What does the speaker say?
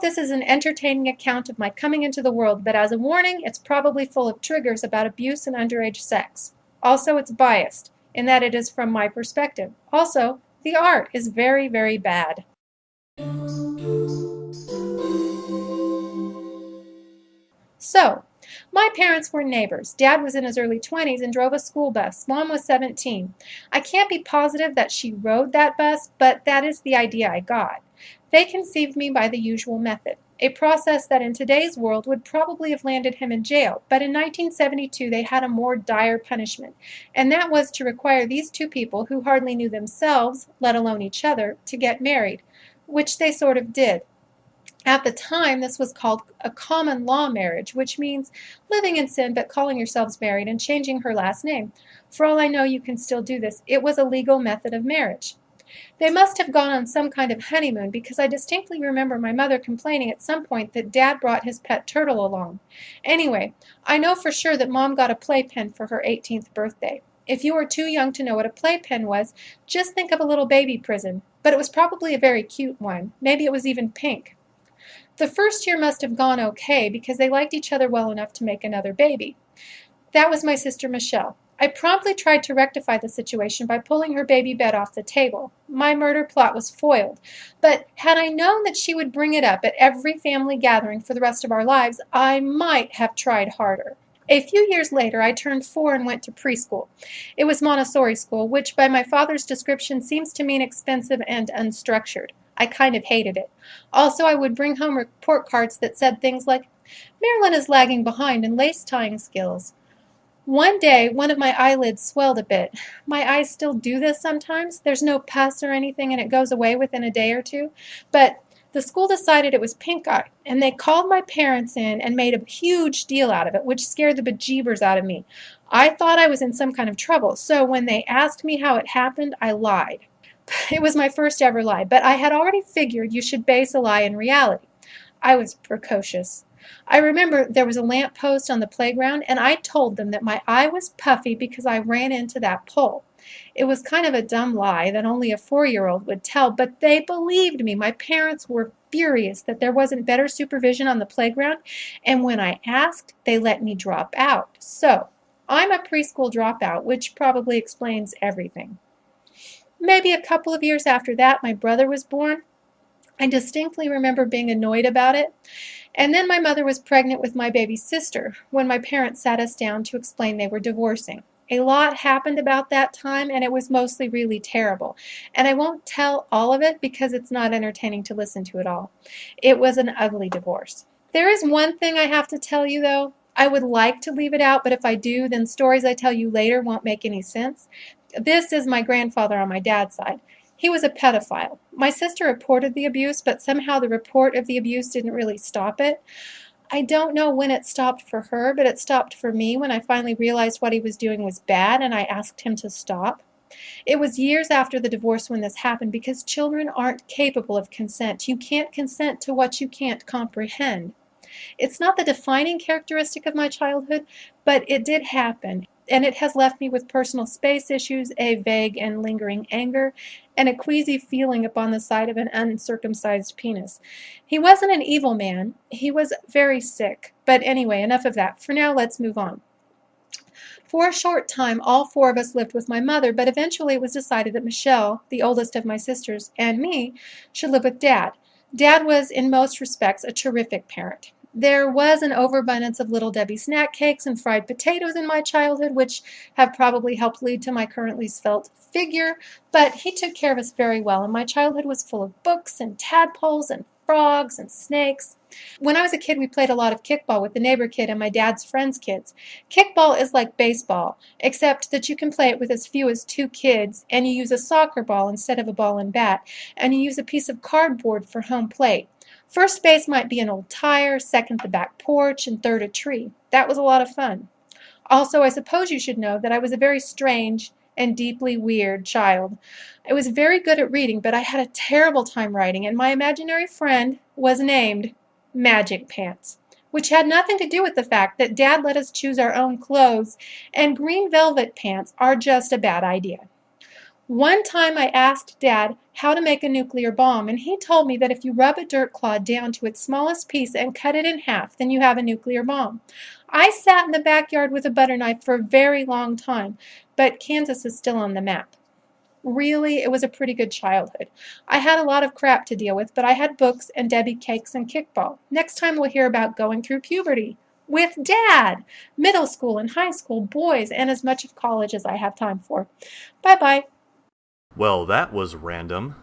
hope this is an entertaining account of my coming into the world, but as a warning, it's probably full of triggers about abuse and underage sex. Also, it's biased, in that it is from my perspective. Also, the art is very, very bad. So, my parents were neighbors. Dad was in his early 20s and drove a school bus. Mom was 17. I can't be positive that she rode that bus, but that is the idea I got. They conceived me by the usual method, a process that in today's world would probably have landed him in jail, but in 1972 they had a more dire punishment, and that was to require these two people who hardly knew themselves, let alone each other, to get married, which they sort of did. At the time, this was called a common law marriage, which means living in sin but calling yourselves married and changing her last name. For all I know, you can still do this. It was a legal method of marriage. They must have gone on some kind of honeymoon because I distinctly remember my mother complaining at some point that Dad brought his pet turtle along. Anyway, I know for sure that Mom got a playpen for her 18th birthday. If you are too young to know what a playpen was, just think of a little baby prison. But it was probably a very cute one. Maybe it was even pink. The first year must have gone okay because they liked each other well enough to make another baby. That was my sister Michelle. I promptly tried to rectify the situation by pulling her baby bed off the table. My murder plot was foiled, but had I known that she would bring it up at every family gathering for the rest of our lives, I might have tried harder. A few years later, I turned 4 and went to preschool. It was Montessori school, which by my father's description seems to mean expensive and unstructured. I kind of hated it. Also, I would bring home report cards that said things like, "Marilyn is lagging behind in lace tying skills." One day, one of my eyelids swelled a bit. My eyes still do this sometimes. There's no pus or anything, and it goes away within a day or two. But the school decided it was pink eye, and they called my parents in and made a huge deal out of it, which scared the bejeebers out of me. I thought I was in some kind of trouble, so when they asked me how it happened, I lied. It was my first ever lie, but I had already figured you should base a lie in reality. I was precocious. I remember there was a lamp post on the playground, and I told them that my eye was puffy because I ran into that pole. It was kind of a dumb lie that only a 4-year-old would tell, but they believed me. My parents were furious that there wasn't better supervision on the playground, and when I asked, they let me drop out. So, I'm a preschool dropout, which probably explains everything. Maybe a couple of years after that, my brother was born. I distinctly remember being annoyed about it. And then my mother was pregnant with my baby sister when my parents sat us down to explain they were divorcing. A lot happened about that time, and it was mostly really terrible. And I won't tell all of it because it's not entertaining to listen to it all. It was an ugly divorce. There is one thing I have to tell you, though. I would like to leave it out, but if I do, then stories I tell you later won't make any sense. This is my grandfather on my dad's side. He was a pedophile. My sister reported the abuse, but somehow the report of the abuse didn't really stop it. I don't know when it stopped for her, but it stopped for me when I finally realized what he was doing was bad and I asked him to stop. It was years after the divorce when this happened because children aren't capable of consent. You can't consent to what you can't comprehend. It's not the defining characteristic of my childhood, but it did happen, and it has left me with personal space issues, a vague and lingering anger, and a queasy feeling upon the side of an uncircumcised penis. He wasn't an evil man. He was very sick. But anyway, enough of that. For now, let's move on. For a short time, all 4 of us lived with my mother, but eventually it was decided that Michelle, the oldest of my sisters, and me should live with Dad. Dad was, in most respects, a terrific parent. There was an overabundance of Little Debbie snack cakes and fried potatoes in my childhood, which have probably helped lead to my currently svelte figure, but he took care of us very well, and my childhood was full of books and tadpoles and frogs and snakes. When I was a kid, we played a lot of kickball with the neighbor kid and my dad's friends' kids. Kickball is like baseball, except that you can play it with as few as 2 kids, and you use a soccer ball instead of a ball and bat, and you use a piece of cardboard for home plate. First base might be an old tire, second the back porch, and third a tree. That was a lot of fun. Also, I suppose you should know that I was a very strange and deeply weird child. I was very good at reading, but I had a terrible time writing, and my imaginary friend was named Magic Pants, which had nothing to do with the fact that Dad let us choose our own clothes, and green velvet pants are just a bad idea. One time I asked Dad how to make a nuclear bomb, and he told me that if you rub a dirt clod down to its smallest piece and cut it in half, then you have a nuclear bomb. I sat in the backyard with a butter knife for a very long time, but Kansas is still on the map. Really, it was a pretty good childhood. I had a lot of crap to deal with, but I had books and Debbie cakes and kickball. Next time we'll hear about going through puberty with Dad, middle school and high school, boys, and as much of college as I have time for. Bye bye. Well, that was random.